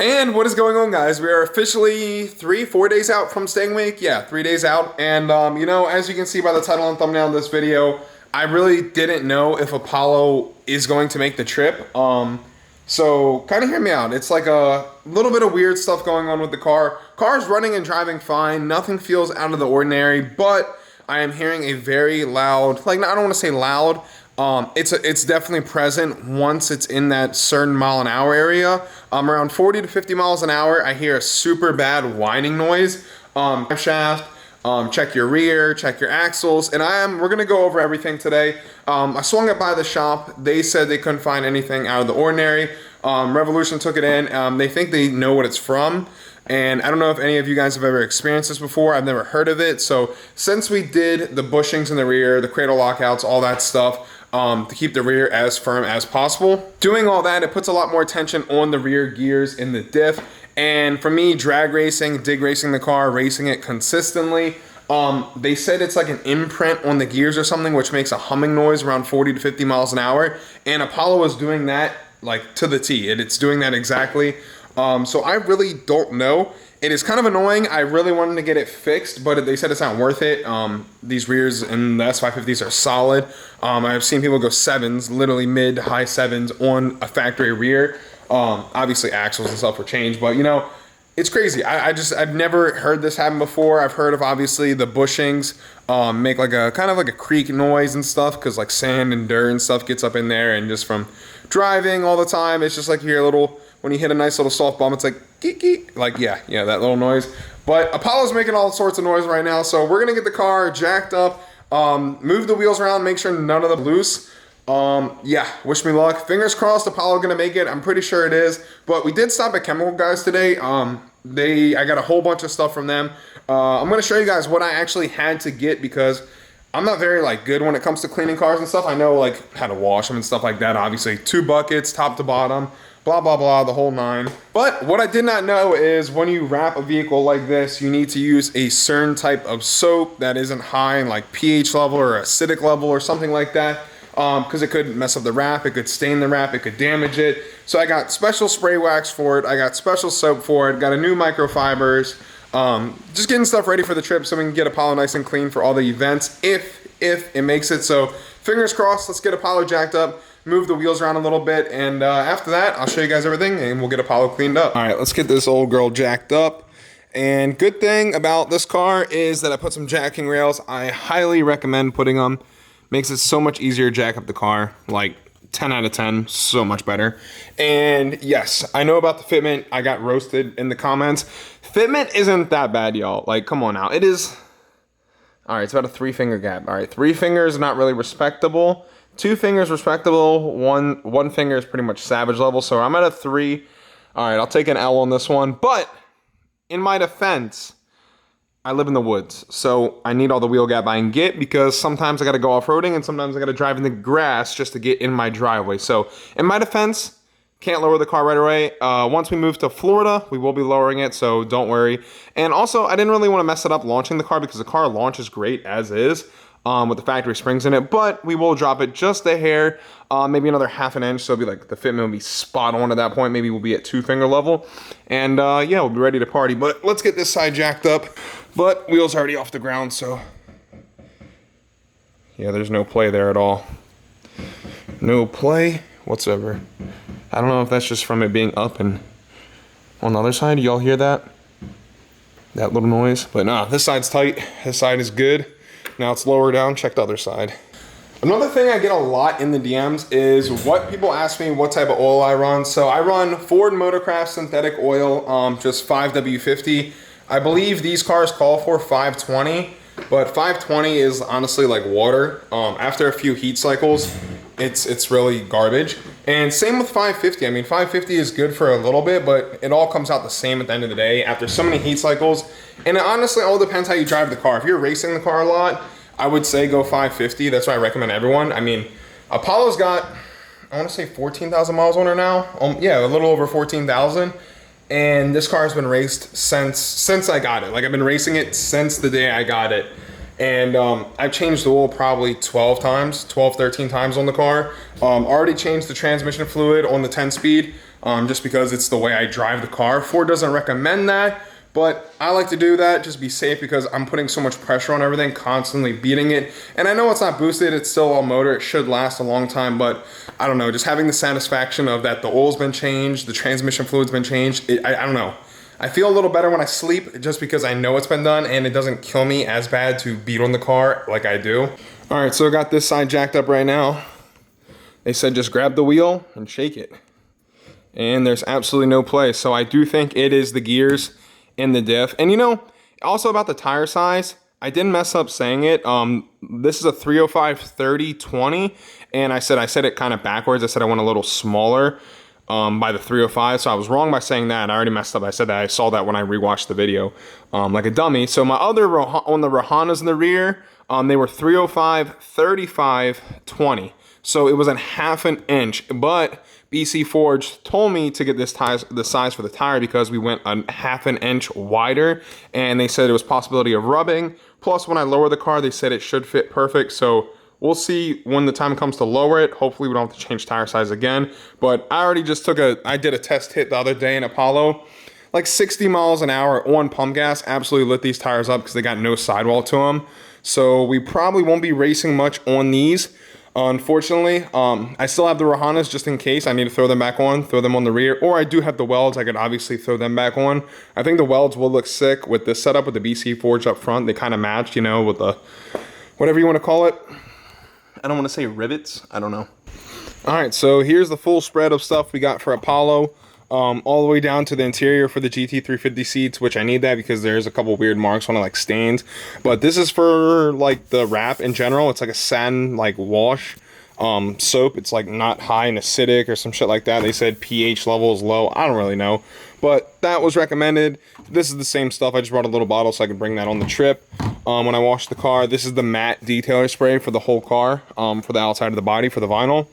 And what is going on, guys? We are officially 4 days out from staying week. Yeah, 3 days out. And, as you can see by the title and thumbnail of this video, I really didn't know if Apollo is going to make the trip. So kind of hear me out. It's like a little bit of weird stuff going on with the car. Car's running and driving fine. Nothing feels out of the ordinary, but I am hearing a very loud, I don't want to say loud. It's definitely present once it's in that certain mile an hour area. Around 40 to 50 miles an hour, I hear a super bad whining noise. Shaft, check your rear, check your axles, and we're gonna go over everything today. I swung it by the shop. They said they couldn't find anything out of the ordinary. Revolution took it in. They think they know what it's from. And I don't know if any of you guys have ever experienced this before. I've never heard of it. So since we did the bushings in the rear, the cradle lockouts, all that stuff, to keep the rear as firm as possible. Doing all that, it puts a lot more tension on the rear gears in the diff. And for me, drag racing, dig racing the car, racing it consistently, they said it's like an imprint on the gears or something, which makes a humming noise around 40 to 50 miles an hour. And Apollo is doing that like to the T. It's doing that exactly. So I really don't know. It is kind of annoying. I really wanted to get it fixed, but they said it's not worth it. These rears in the S550s are solid. I've seen people go sevens, literally mid, high sevens on a factory rear. Obviously axles and stuff were changed, but it's crazy. I've never heard this happen before. I've heard of obviously the bushings make like a kind of like a creak noise and stuff because like sand and dirt and stuff gets up in there, and just from driving all the time, it's just like you hear a little, when you hit a nice little soft bump, it's like geek geek, like yeah, that little noise. But Apollo's making all sorts of noise right now, so we're gonna get the car jacked up, move the wheels around, make sure none of them loose. Yeah, wish me luck. Fingers crossed Apollo gonna make it. I'm pretty sure it is. But we did stop at Chemical Guys today. I got a whole bunch of stuff from them. I'm gonna show you guys what I actually had to get because I'm not very good when it comes to cleaning cars and stuff. I know how to wash them and stuff like that. Obviously, 2 buckets, top to bottom, blah, blah, blah, the whole 9. But what I did not know is when you wrap a vehicle like this, you need to use a certain type of soap that isn't high in pH level or acidic level or something like that. Because it could mess up the wrap, it could stain the wrap, it could damage it. So I got special spray wax for it, I got special soap for it, got a new microfibers. Just getting stuff ready for the trip so we can get Apollo nice and clean for all the events if it makes it. So fingers crossed, let's get Apollo jacked up, move the wheels around a little bit, and after that I'll show you guys everything and we'll get Apollo cleaned up. All right, let's get this old girl jacked up. And good thing about this car is that I put some jacking rails. I highly recommend putting them. Makes it so much easier to jack up the car, 10 out of 10, so much better. And yes, I know about the fitment. I got roasted in the comments. Fitment isn't that bad, y'all. Come on now. It is, all right, it's about a 3-finger gap. All right, 3 fingers, not really respectable. 2 fingers, respectable. One finger is pretty much savage level, so I'm at a 3. All right, I'll take an L on this one. But in my defense, I live in the woods, so I need all the wheel gap I can get because sometimes I got to go off-roading and sometimes I got to drive in the grass just to get in my driveway. So in my defense, can't lower the car right away. Once we move to Florida, we will be lowering it, so don't worry. And also, I didn't really want to mess it up launching the car because the car launches great as is with the factory springs in it, but we will drop it just a hair, maybe another ½ an inch, so it'll be the fitment will be spot on at that point. Maybe we'll be at 2-finger level, and yeah, we'll be ready to party. But let's get this side jacked up. But wheels already off the ground, so yeah, there's no play there at all. No play whatsoever. I don't know if that's just from it being up and on the other side. Y'all hear that? That little noise? But nah, this side's tight. This side is good. Now it's lower down. Check the other side. Another thing I get a lot in the DMs is what people ask me what type of oil I run. So I run Ford Motorcraft synthetic oil, just 5W50. I believe these cars call for 520, but 520 is honestly like water. After a few heat cycles, it's really garbage. And same with 550. I mean, 550 is good for a little bit, but it all comes out the same at the end of the day after so many heat cycles. And it honestly all depends how you drive the car. If you're racing the car a lot, I would say go 550. That's what I recommend everyone. I mean, Apollo's got, I want to say 14,000 miles on her now. Yeah, a little over 14,000. And this car has been raced since I got it. I've been racing it since the day I got it. And I've changed the oil probably 12 times, 13 times on the car. Already changed the transmission fluid on the 10-speed. just because it's the way I drive the car. Ford doesn't recommend that, but I like to do that, just be safe, because I'm putting so much pressure on everything, constantly beating it. And I know it's not boosted, it's still all motor, it should last a long time, but I don't know, just having the satisfaction of that the oil's been changed, the transmission fluid's been changed, I don't know. I feel a little better when I sleep, just because I know it's been done and it doesn't kill me as bad to beat on the car like I do. All right, so I got this side jacked up right now. They said just grab the wheel and shake it. And there's absolutely no play. So I do think it is the gears and the diff. And you know, also about the tire size, I didn't mess up saying it. This is a 305/30/20, and I said it kind of backwards. I said I want a little smaller by the 305, so I was wrong by saying that. I already messed up. I said that. I saw that when I rewatched the video, like a dummy. So my other on the Rahanas in the rear, they were 305/35/20. So it was a half an inch, but BC Forge told me to get the size for the tire because we went a half an inch wider, and they said there was possibility of rubbing. Plus, when I lower the car, they said it should fit perfect. So we'll see when the time comes to lower it. Hopefully we don't have to change tire size again. But I already just I did a test hit the other day in Apollo. Like 60 miles an hour on pump gas, absolutely lit these tires up because they got no sidewall to them. So we probably won't be racing much on these. Unfortunately, I still have the Rahanas just in case I need to throw them back on, throw them on the rear, or I do have the welds. I could obviously throw them back on. I think the welds will look sick with this setup with the BC Forge up front. They kind of match, you know, with the, whatever you want to call it. I don't want to say rivets. I don't know. All right, so here's the full spread of stuff we got for Apollo. All the way down to the interior for the GT350 seats, which I need that because there's a couple weird marks on it, like stains. But this is for like the wrap in general. It's like a satin like wash soap. It's like not high and acidic or some shit like that. They said pH level is low. I don't really know, but that was recommended. This is the same stuff. I just brought a little bottle so I could bring that on the trip. When I wash the car, this is the matte detailer spray for the whole car, for the outside of the body, for the vinyl.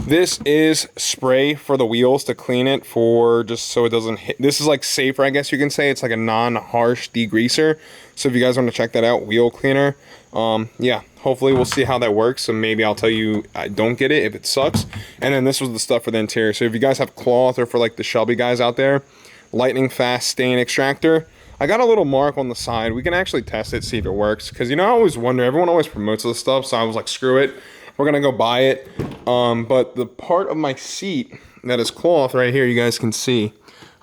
This is spray for the wheels to clean it, for just so it doesn't hit. This is like safer, I guess you can say. It's like a non-harsh degreaser. So if you guys want to check that out, wheel cleaner. Yeah, hopefully we'll see how that works. So maybe I'll tell you I don't get it if it sucks. And then this was the stuff for the interior. So if you guys have cloth, or for like the Shelby guys out there, lightning fast stain extractor. I got a little mark on the side. We can actually test it, see if it works. Because, you know, I always wonder, everyone always promotes this stuff. So I was like, screw it. We're going to go buy it. But the part of my seat that is cloth right here, you guys can see.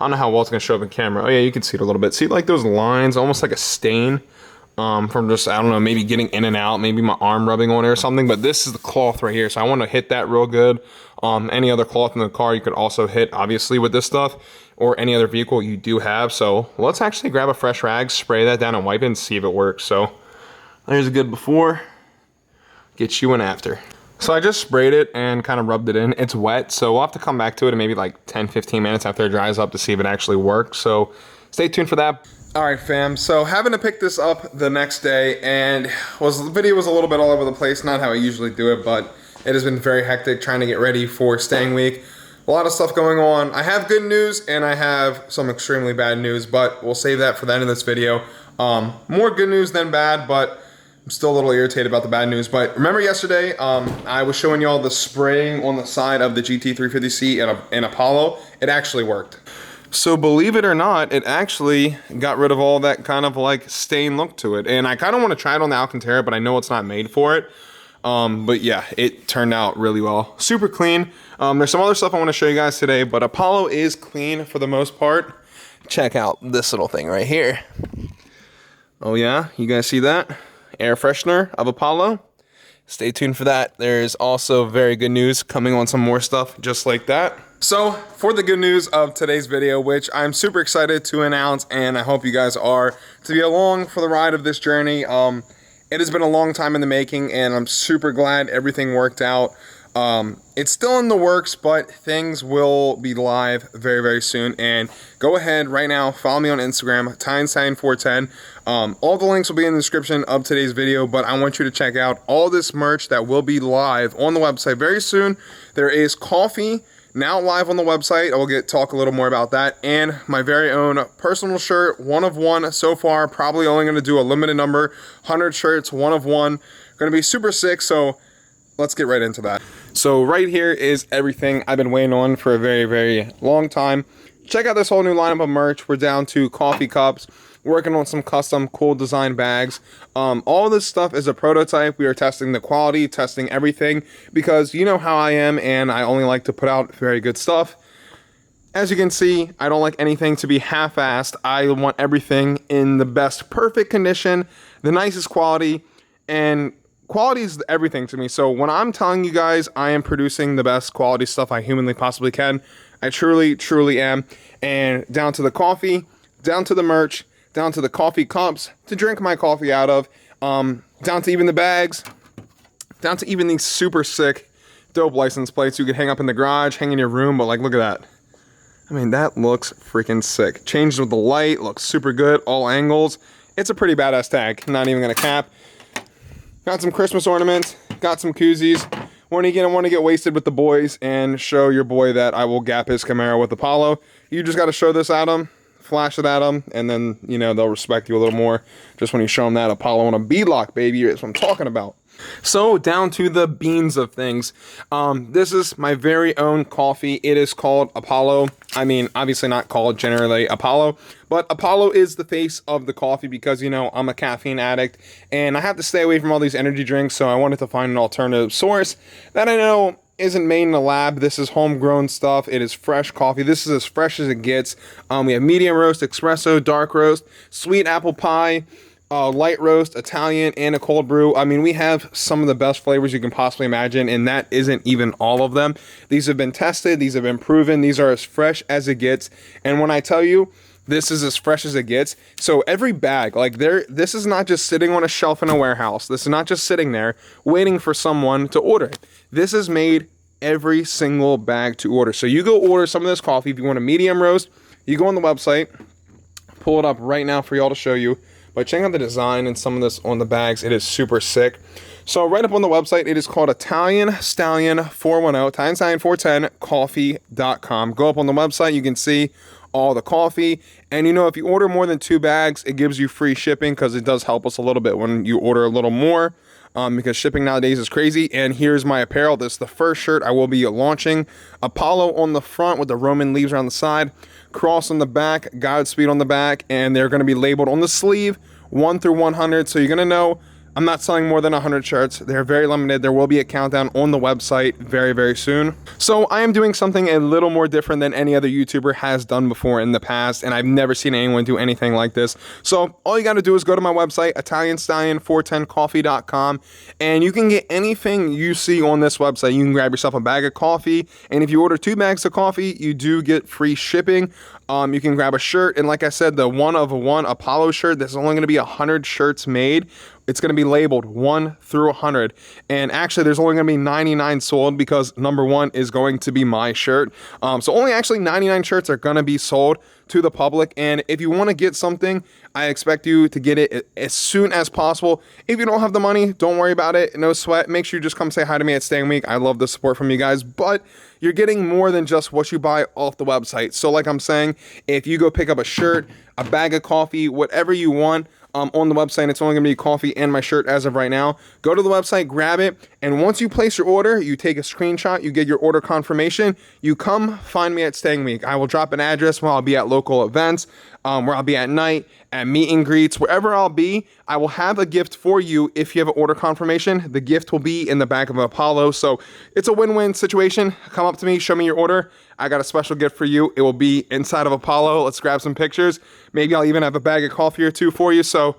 I don't know how well it's going to show up in camera. Oh, yeah, you can see it a little bit. See, like those lines, almost like a stain from just, I don't know, maybe getting in and out. Maybe my arm rubbing on it or something. But this is the cloth right here. So I want to hit that real good. Any other cloth in the car you could also hit, obviously, with this stuff. Or any other vehicle you do have. So let's actually grab a fresh rag, spray that down and wipe it and see if it works. So there's a good before, get you an after. So I just sprayed it and kind of rubbed it in. It's wet, so we'll have to come back to it in maybe like 10-15 minutes after it dries up to see if it actually works. So stay tuned for that. All right, fam, so having to pick this up the next day, and the video was a little bit all over the place, not how I usually do it, but it has been very hectic trying to get ready for Stang Week. A lot of stuff going on. I have good news and I have some extremely bad news, but we'll save that for the end of this video. More good news than bad, but I'm still a little irritated about the bad news. But remember yesterday, I was showing y'all the spraying on the side of the GT350C in Apollo. It actually worked. So believe it or not, it actually got rid of all that kind of like stain look to it. And I kind of want to try it on the Alcantara, but I know it's not made for it. But yeah, it turned out really well. Super clean. There's some other stuff I want to show you guys today, but Apollo is clean for the most part. Check out this little thing right here. Oh yeah, you guys see that? Air freshener of Apollo. Stay tuned for that. There's also very good news coming on some more stuff just like that. So for the good news of today's video, which I'm super excited to announce, and I hope you guys are, to be along for the ride of this journey. It has been a long time in the making, and I'm super glad everything worked out. It's still in the works, but things will be live very, very soon. And go ahead right now, follow me on Instagram, TyneSign410. All the links will be in the description of today's video, but I want you to check out all this merch that will be live on the website very soon. There is coffee now live on the website. I will talk a little more about that, and my very own personal shirt, one of one so far. Probably only going to do a limited number, 100 shirts, one of one. Going to be super sick. So let's get right into that. So right here is everything I've been waiting on for a very, very long time. Check out this whole new lineup of merch. We're down to coffee cups, working on some custom cool design bags. All this stuff is a prototype. We are testing the quality, testing everything, because you know how I am, and I only like to put out very good stuff. As you can see, I don't like anything to be half-assed. I want everything in the best perfect condition, the nicest quality, and quality is everything to me. So when I'm telling you guys I am producing the best quality stuff I humanly possibly can, I truly, truly am. And down to the coffee, down to the merch, down to the coffee cups to drink my coffee out of, down to even the bags, down to even these super sick, dope license plates you can hang up in the garage, hang in your room, but like, look at that. I mean, that looks freaking sick. Changed with the light, looks super good, all angles. It's a pretty badass tag, not even gonna cap. Got some Christmas ornaments, got some koozies. Want to get wasted with the boys and show your boy that I will gap his Camaro with Apollo. You just got to show this at them, flash it at them, and then, you know, they'll respect you a little more just when you show them that Apollo on a beadlock, baby. That's what I'm talking about. So down to the beans of things. This is my very own coffee. It is called Apollo. I mean, obviously not called generally Apollo, but Apollo is the face of the coffee because, you know, I'm a caffeine addict and I have to stay away from all these energy drinks. So I wanted to find an alternative source that I know isn't made in a lab. This is homegrown stuff. It is fresh coffee. This is as fresh as it gets. We have medium roast, espresso, dark roast, sweet apple pie, light roast, Italian, and a cold brew. I mean, we have some of the best flavors you can possibly imagine, and that isn't even all of them. These have been tested. These have been proven. These are as fresh as it gets. And when I tell you, this is as fresh as it gets. So every bag, like this is not just sitting on a shelf in a warehouse. This is not just sitting there waiting for someone to order it. This is made every single bag to order. So you go order some of this coffee. If you want a medium roast, you go on the website, pull it up right now for y'all to show you. But check out the design and some of this on the bags. It is super sick. So right up on the website, it is called Italian Stallion 410, Italian Stallion 410 coffee.com. Go up on the website, you can see all the coffee. And you know, if you order more than 2 bags, it gives you free shipping because it does help us a little bit when you order a little more. Because shipping nowadays is crazy. And here's my apparel. This is the first shirt I will be launching. Apollo on the front with the Roman leaves around the side, cross on the back, Godspeed on the back, and they're going to be labeled on the sleeve 1 through 100. So you're going to know I'm not selling more than 100 shirts. They're very limited. There will be a countdown on the website very, very soon. So I am doing something a little more different than any other YouTuber has done before in the past, and I've never seen anyone do anything like this. So all you got to do is go to my website, ItalianStallion410coffee.com, and you can get anything you see on this website. You can grab yourself a bag of coffee, and if you order 2 bags of coffee, you do get free shipping. You can grab a shirt, and like I said, the 1 of 1 Apollo shirt, there's only going to be 100 shirts made. It's going to be labeled 1 through 100. And actually, there's only going to be 99 sold because number 1 is going to be my shirt. So only actually 99 shirts are going to be sold to the public. And if you want to get something, I expect you to get it as soon as possible. If you don't have the money, don't worry about it. No sweat. Make sure you just come say hi to me at Staying Week. I love the support from you guys. But you're getting more than just what you buy off the website. So like I'm saying, if you go pick up a shirt, a bag of coffee, whatever you want, on the website, it's only going to be coffee and my shirt as of right now. Go to the website, grab it, and once you place your order, you take a screenshot, you get your order confirmation, you come find me at Staying Week. I will drop an address where I'll be at local events, where I'll be at night, at meet and greets, wherever I'll be. I will have a gift for you if you have an order confirmation. The gift will be in the back of Apollo, so it's a win-win situation. Come up to me, show me your order. I got a special gift for you. It will be inside of Apollo. Let's grab some pictures. Maybe I'll even have a bag of coffee or 2 for you. So,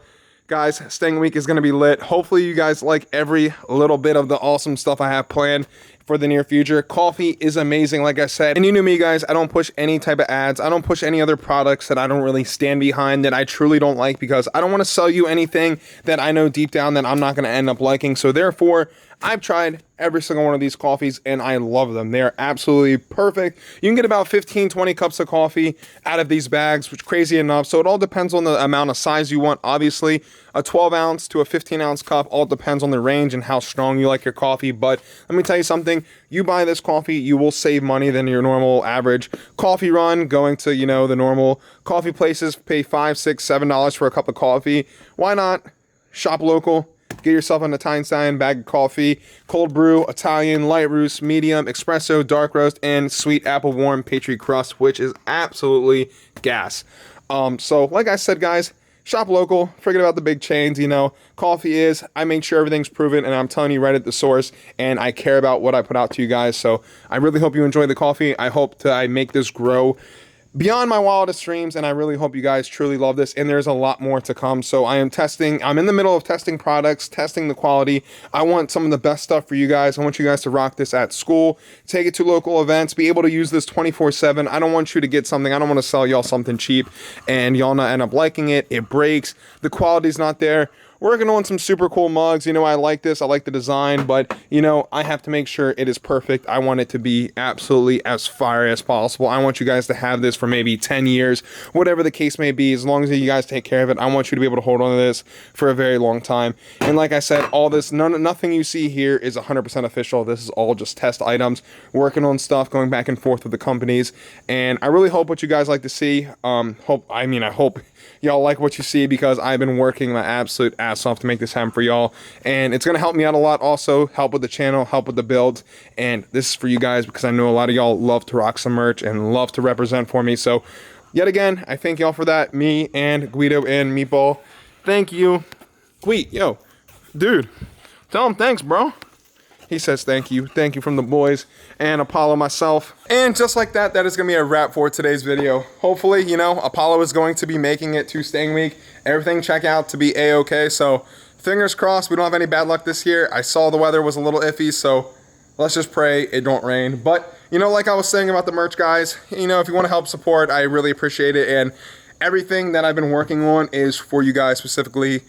guys, Staying Week is going to be lit. Hopefully, you guys like every little bit of the awesome stuff I have planned for the near future. Coffee is amazing, like I said. And you know me, guys, I don't push any type of ads. I don't push any other products that I don't really stand behind, that I truly don't like, because I don't want to sell you anything that I know deep down that I'm not going to end up liking. So therefore, I've tried every single one of these coffees and I love them. They are absolutely perfect. You can get about 15, 20 cups of coffee out of these bags, which is crazy enough. So it all depends on the amount of size you want. Obviously, a 12 ounce to a 15 ounce cup all depends on the range and how strong you like your coffee. But let me tell you something. You buy this coffee, you will save money than your normal average coffee run, going to, you know, the normal coffee places, pay $5, $6, $7 for a cup of coffee. Why not shop local? get yourself an Italian style bag of coffee, cold brew, Italian, light roast, medium, espresso, dark roast, and sweet apple warm pastry crust, which is absolutely gas. So like I said, guys, shop local, forget about the big chains, you know. Coffee is, I make sure everything's proven, and I'm telling you right at the source, and I care about what I put out to you guys. So I really hope you enjoy the coffee. I hope that I make this grow beyond my wildest dreams, and I really hope you guys truly love this, and there's a lot more to come. So I'm in the middle of testing products, testing the quality. I want some of the best stuff for you guys. I want you guys to rock this at school, take it to local events, be able to use this 24/7. I don't want you to get something, I don't want to sell y'all something cheap and y'all not end up liking it. It breaks, the quality's not there. Working on some super cool mugs. You know, I like this. I like the design, but, you know, I have to make sure it is perfect. I want it to be absolutely as fire as possible. I want you guys to have this for maybe 10 years, whatever the case may be. As long as you guys take care of it, I want you to be able to hold on to this for a very long time. And like I said, all this, nothing you see here is 100% official. This is all just test items, working on stuff, going back and forth with the companies. And I really hope what you guys like to see. I hope y'all like what you see, because I've been working my absolute ass off to make this happen for y'all, and it's gonna help me out a lot. Also help with the channel, help with the build, and this is for you guys because I know a lot of y'all love to rock some merch and love to represent for me. So yet again, I thank y'all for that. Me and Guido and Meatball, thank you. Guido, yo, dude, tell him thanks, bro. He says thank you from the boys and Apollo, myself. And just like that, that is going to be a wrap for today's video. Hopefully, you know, Apollo is going to be making it to Stang Week. Everything check out to be a-okay, so fingers crossed we don't have any bad luck this year. I saw the weather was a little iffy, so let's just pray it don't rain. But, you know, like I was saying about the merch, guys, you know, if you want to help support, I really appreciate it. And everything that I've been working on is for you guys specifically.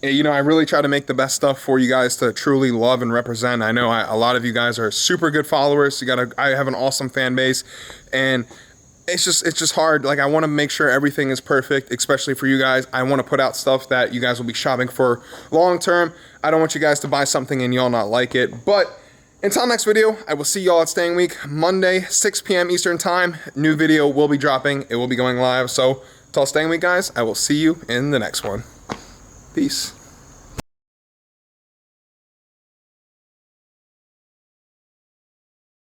You know, I really try to make the best stuff for you guys to truly love and represent. I know a lot of you guys are super good followers. I have an awesome fan base, and it's just hard. Like, I want to make sure everything is perfect, especially for you guys. I want to put out stuff that you guys will be shopping for long term. I don't want you guys to buy something and y'all not like it. But until next video, I will see y'all at Stang Week, Monday, 6 p.m. Eastern Time. New video will be dropping. It will be going live. So, until Stang Week, guys, I will see you in the next one. Peace.